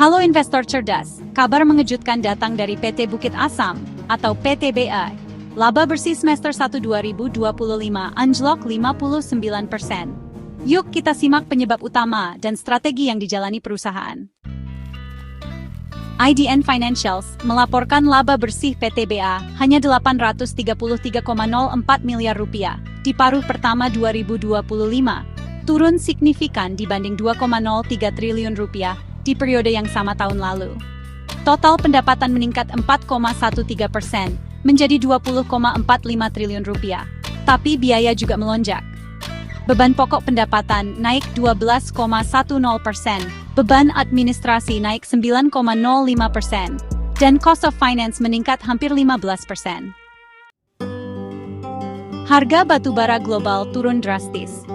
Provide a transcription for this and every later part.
Halo investor cerdas, kabar mengejutkan datang dari PT Bukit Asam, atau PTBA. Laba bersih semester 1 2025 anjlok 59%. Yuk kita simak penyebab utama dan strategi yang dijalani perusahaan. IDN Financials melaporkan laba bersih PTBA hanya 833,04 miliar rupiah di paruh pertama 2025, turun signifikan dibanding 2,03 triliun rupiah di periode yang sama tahun lalu. Total pendapatan meningkat 4,13% menjadi 20,45 triliun rupiah, tapi biaya juga melonjak. Beban pokok pendapatan naik 12,10%, beban administrasi naik 9,05%, dan cost of finance meningkat hampir 15%. Harga batubara global turun drastis.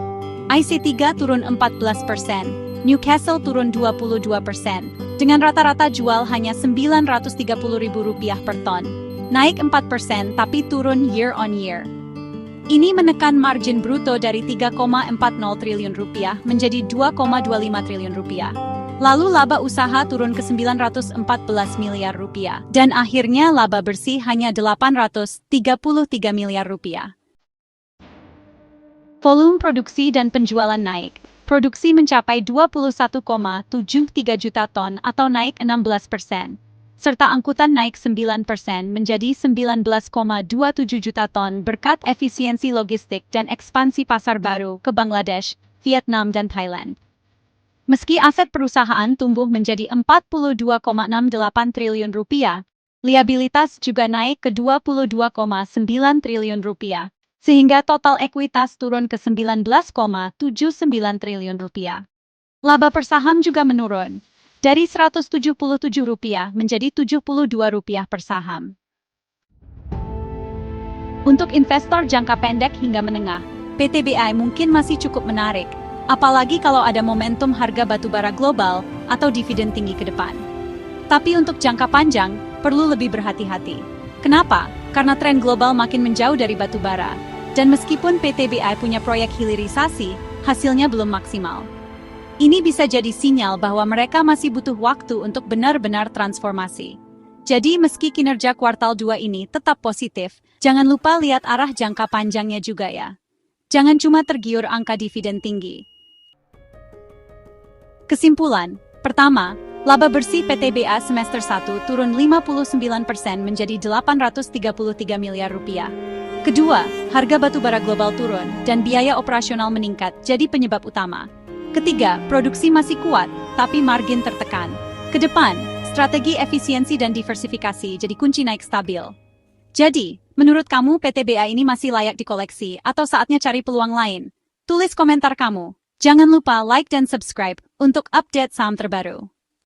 IC3 turun 14%, Newcastle turun 22%, dengan rata-rata jual hanya Rp930.000 per ton, naik 4% tapi turun year on year. Ini menekan margin bruto dari 3,40 triliun rupiah menjadi 2,25 triliun rupiah. Lalu laba usaha turun ke 914 miliar rupiah, dan akhirnya laba bersih hanya 833 miliar rupiah. Volume produksi dan penjualan naik. Produksi mencapai 21,73 juta ton atau naik 16%. Serta angkutan naik 9% menjadi 19,27 juta ton berkat efisiensi logistik dan ekspansi pasar baru ke Bangladesh, Vietnam, dan Thailand. Meski aset perusahaan tumbuh menjadi 42,68 triliun rupiah, liabilitas juga naik ke 22,9 triliun rupiah, sehingga total ekuitas turun ke 19,79 triliun rupiah. Laba per saham juga menurun dari Rp177 menjadi Rp72 per saham. Untuk investor jangka pendek hingga menengah, PTBI mungkin masih cukup menarik, apalagi kalau ada momentum harga batubara global atau dividen tinggi ke depan. Tapi untuk jangka panjang, perlu lebih berhati-hati. Kenapa? Karena tren global makin menjauh dari batubara, dan meskipun PTBI punya proyek hilirisasi, hasilnya belum maksimal. Ini bisa jadi sinyal bahwa mereka masih butuh waktu untuk benar-benar transformasi. Jadi meski kinerja kuartal 2 ini tetap positif, jangan lupa lihat arah jangka panjangnya juga ya. Jangan cuma tergiur angka dividen tinggi. Kesimpulan, pertama, laba bersih PTBA semester 1 turun 59% menjadi 833 miliar rupiah. Kedua, harga batubara global turun dan biaya operasional meningkat jadi penyebab utama. Ketiga, produksi masih kuat, tapi margin tertekan. Kedepan, strategi efisiensi dan diversifikasi jadi kunci naik stabil. Jadi, menurut kamu PTBA ini masih layak dikoleksi atau saatnya cari peluang lain? Tulis komentar kamu. Jangan lupa like dan subscribe untuk update saham terbaru.